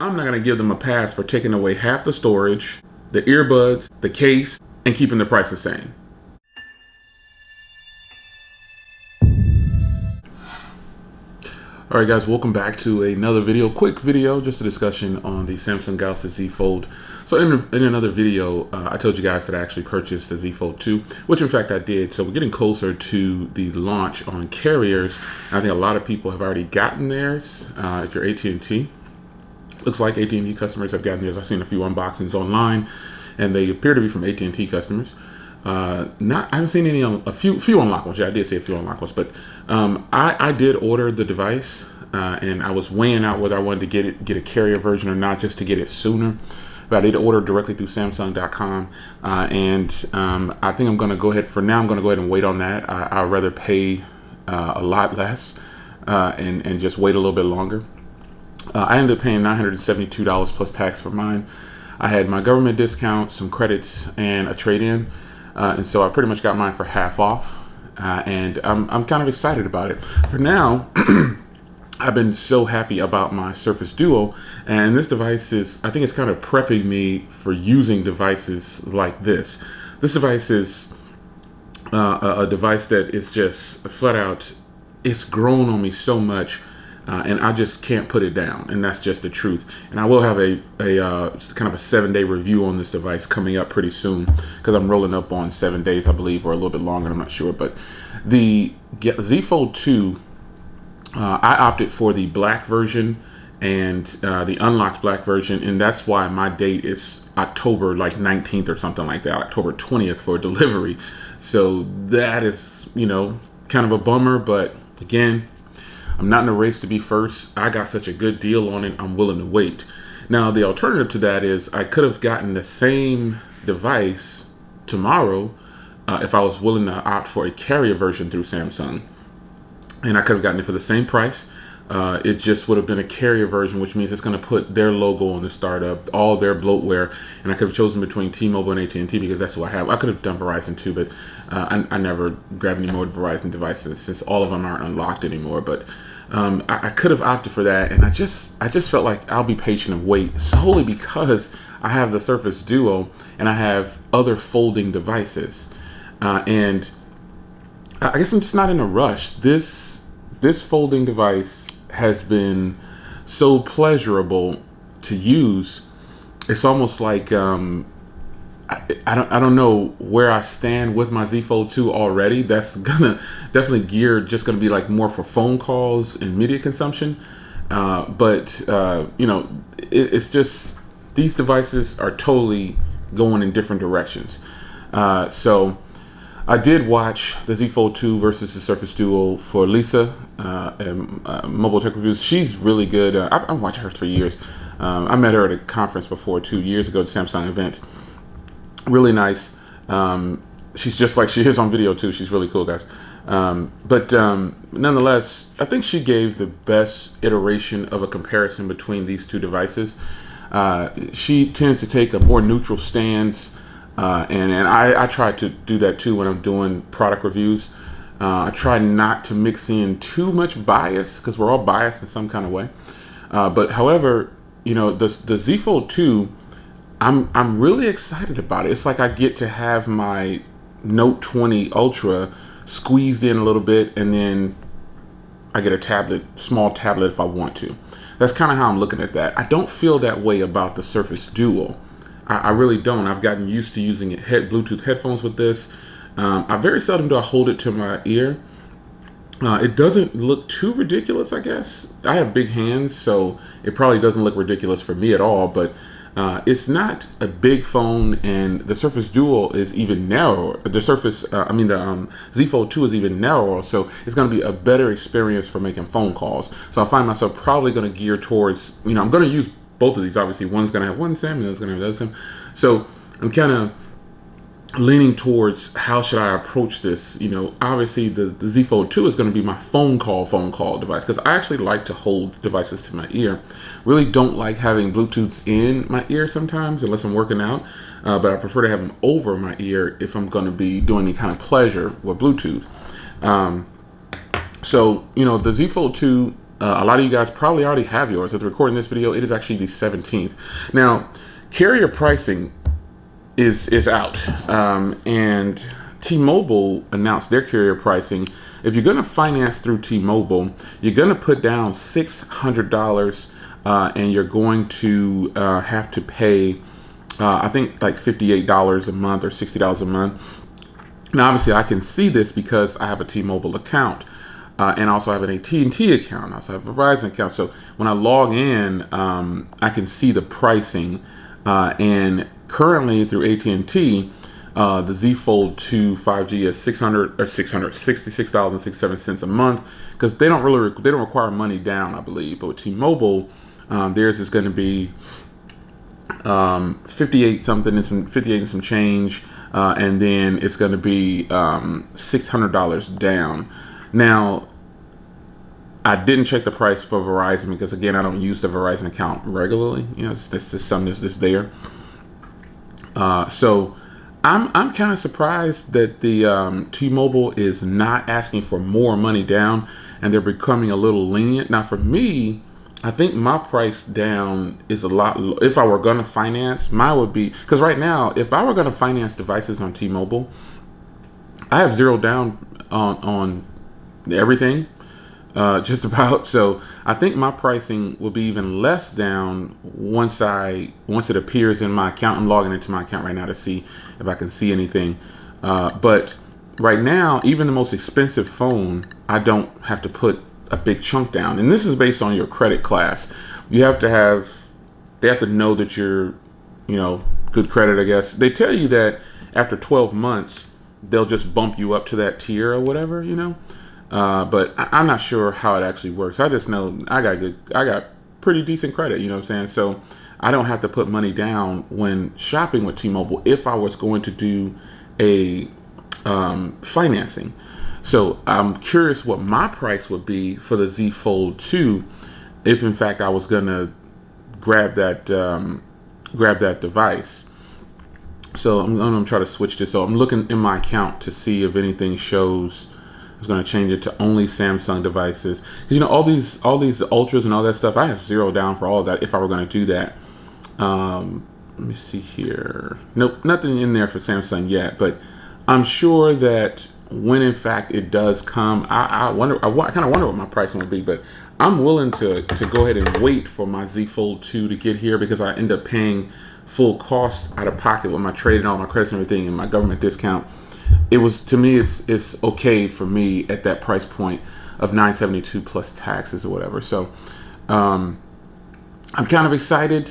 I'm not gonna give them a pass for taking away half the storage, the earbuds, the case, and keeping the price the same. All right, guys, welcome back to another video. Quick video, just a discussion on the Samsung Galaxy Z Fold. So in another video, I told you guys that I actually purchased the Z Fold 2, which in fact I did. So we're getting closer to the launch on carriers. I think a lot of people have already gotten theirs. If you're AT&T, looks like AT&T customers have gotten theirs. I've seen a few unboxings online, and they appear to be from AT&T customers. I haven't seen any a few unlocked ones. Yeah, I did say a few unlocked ones, but I did order the device, and I was weighing out whether I wanted to get a carrier version or not, just to get it sooner. But I did order directly through Samsung.com, and I think I'm going to go ahead. For now, I'm going to go ahead and wait on that. I'd rather pay a lot less and just wait a little bit longer. I ended up paying $972 plus tax for mine. I had my government discount, some credits, and a trade-in. And so I pretty much got mine for half off, and I'm kind of excited about it. For now, I've been so happy about my Surface Duo, and this device I think it's kind of prepping me for using devices like this. This device is a device that is just flat out, it's grown on me so much. And I just can't put it down, and that's just the truth. And I will have a kind of a 7-day review on this device coming up pretty soon, because I'm rolling up on 7 days, I believe, or a little bit longer. I'm not sure, but the Z Fold 2, I opted for the black version and the unlocked black version, and that's why my date is October 19th or something like that, October 20th for delivery. So that is, kind of a bummer, but again, I'm not in a race to be first. I got such a good deal on it, I'm willing to wait. Now, the alternative to that is I could have gotten the same device tomorrow if I was willing to opt for a carrier version through Samsung. And I could have gotten it for the same price. It just would have been a carrier version, which means it's going to put their logo on the startup, all their bloatware. And I could have chosen between T-Mobile and AT&T because that's who I have. I could have done Verizon too, but I never grabbed any more Verizon devices since all of them aren't unlocked anymore. But I could have opted for that, and I just felt like I'll be patient and wait, solely because I have the Surface Duo and I have other folding devices, and I guess I'm just not in a rush. This folding device has been so pleasurable to use. It's almost like I don't know where I stand with my Z Fold 2 already. That's definitely geared, just gonna be like more for phone calls and media consumption. It's just, these devices are totally going in different directions. So I did watch the Z Fold 2 versus the Surface Duo for Lisa, Mobile Tech Reviews. She's really good. I've watched her for years. I met her at a conference before 2 years ago, the Samsung event. Really nice. She's just like she is on video too. She's really cool, guys. But nonetheless, I think she gave the best iteration of a comparison between these two devices. She tends to take a more neutral stance, and I try to do that too when I'm doing product reviews. I try not to mix in too much bias, because we're all biased in some kind of way. But however, the Z Fold 2, I'm really excited about it. It's like I get to have my Note 20 Ultra squeezed in a little bit, and then I get a small tablet if I want to. That's kind of how I'm looking at that. I don't feel that way about the Surface Duo. I really don't. I've gotten used to using Bluetooth headphones with this. I very seldom do I hold it to my ear. It doesn't look too ridiculous, I guess. I have big hands, so it probably doesn't look ridiculous for me at all, but it's not a big phone, and the Surface Duo is even narrower. The Z Fold 2 is even narrower, so it's going to be a better experience for making phone calls. So I find myself probably going to gear towards, I'm going to use both of these. Obviously, one's going to have one SIM, and the other's going to have the other SIM. So I'm kind of leaning towards how should I approach this. Obviously the Z Fold 2 is going to be my phone call device, because I actually like to hold devices to my ear. Really don't like having Bluetooth in my ear sometimes unless I'm working out, but I prefer to have them over my ear if I'm going to be doing any kind of pleasure with Bluetooth. So the Z Fold 2 A lot of you guys probably already have yours. As I'm recording this video, it is actually the 17th. Now, carrier pricing is out, and T-Mobile announced their carrier pricing. If you're going to finance through T-Mobile, you're going to put down $600, and you're going to have to pay, I think, like $58 a month or $60 a month. Now, obviously, I can see this because I have a T-Mobile account, and also have an AT&T account. I also have a Verizon account. So when I log in, I can see the pricing, and currently through AT&T, the Z Fold 2 5G is $66.67 a month, because they don't require money down, I believe. But with T-Mobile, theirs is going to be 58 and some change, and then it's going to be $600 down. Now, I didn't check the price for Verizon because, again, I don't use the Verizon account regularly. You know, it's just something that's there. So I'm kind of surprised that the T-Mobile is not asking for more money down, and they're becoming a little lenient. Now, for me, I think my price down is a lot. If I were going to finance, mine would be, because right now, if I were going to finance devices on T-Mobile, I have zero down on everything, just about. So I think my pricing will be even less down once it appears in my account. I'm logging into my account right now to see if I can see anything. But right now, even the most expensive phone, I don't have to put a big chunk down. And this is based on your credit class. They have to know that you're, good credit, I guess. They tell you that after 12 months, they'll just bump you up to that tier or whatever, But I'm not sure how it actually works. I just know I got pretty decent credit, you know what I'm saying? So I don't have to put money down when shopping with T-Mobile if I was going to do a financing. So I'm curious what my price would be for the Z Fold 2 if, in fact, I was gonna grab that device. So I'm gonna try to switch this. So I'm looking in my account to see if anything shows. I was gonna change it to only Samsung devices, because all these the Ultras and all that stuff, I have zero down for all of that if I were gonna do that. Let me see here. Nope, nothing in there for Samsung yet, but I'm sure that when in fact it does come, I kind of wonder what my pricing would be, but I'm willing to go ahead and wait for my Z Fold 2 to get here, because I end up paying full cost out of pocket with my trade and all my credits and everything and my government discount. It was, to me, it's okay for me at that price point of $972 plus taxes or whatever. So I'm kind of excited,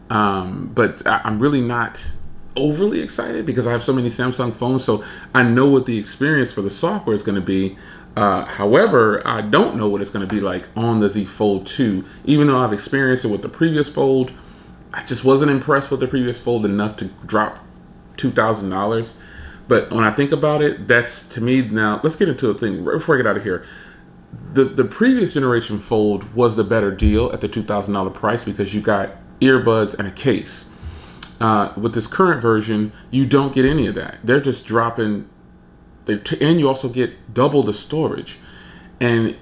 but I'm really not overly excited because I have so many Samsung phones, so I know what the experience for the software is going to be. However, I don't know what it's going to be like on the Z Fold 2. Even though I've experienced it with the previous Fold, I just wasn't impressed with the previous Fold enough to drop $2,000. But when I think about it, that's, to me, now let's get into a thing right before I get out of here. The previous generation Fold was the better deal at the $2,000 price because you got earbuds and a case. With this current version, you don't get any of that. They're just dropping, and you also get double the storage. And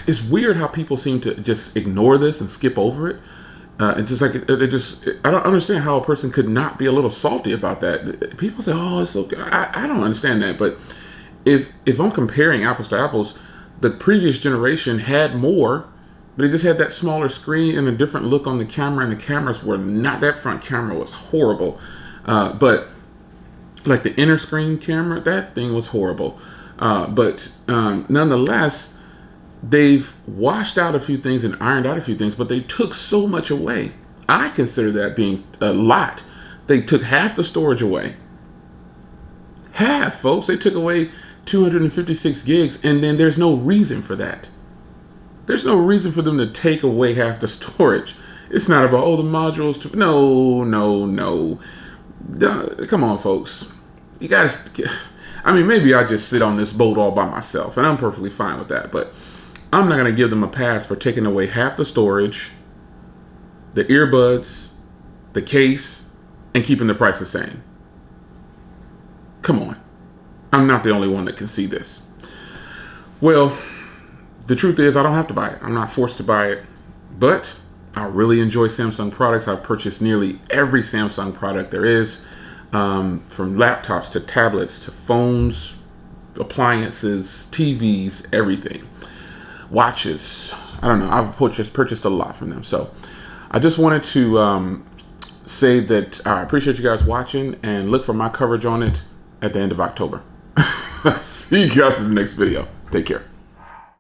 it's weird how people seem to just ignore this and skip over it. It's just like, I don't understand how a person could not be a little salty about that. People say, oh, it's okay. I don't understand that. But if I'm comparing apples to apples, the previous generation had more, but it just had that smaller screen and a different look on the camera, and the cameras were not, that front camera was horrible. But like the inner screen camera, that thing was horrible. But nonetheless, they've washed out a few things and ironed out a few things, but they took so much away. I consider that being a lot. They took half the storage away. Half, folks. They took away 256 gigs, and then there's no reason for that. There's no reason for them to take away half the storage. It's not about, oh, the modules. No. Come on, folks. You guys, maybe I just sit on this boat all by myself, and I'm perfectly fine with that, but I'm not going to give them a pass for taking away half the storage, the earbuds, the case, and keeping the price the same. Come on. I'm not the only one that can see this. Well, the truth is I don't have to buy it. I'm not forced to buy it, but I really enjoy Samsung products. I've purchased nearly every Samsung product there is, from laptops to tablets to phones, appliances, TVs, everything. Watches. I don't know. I've purchased a lot from them. So I just wanted to say that I appreciate you guys watching, and look for my coverage on it at the end of October. See you guys in the next video. Take care.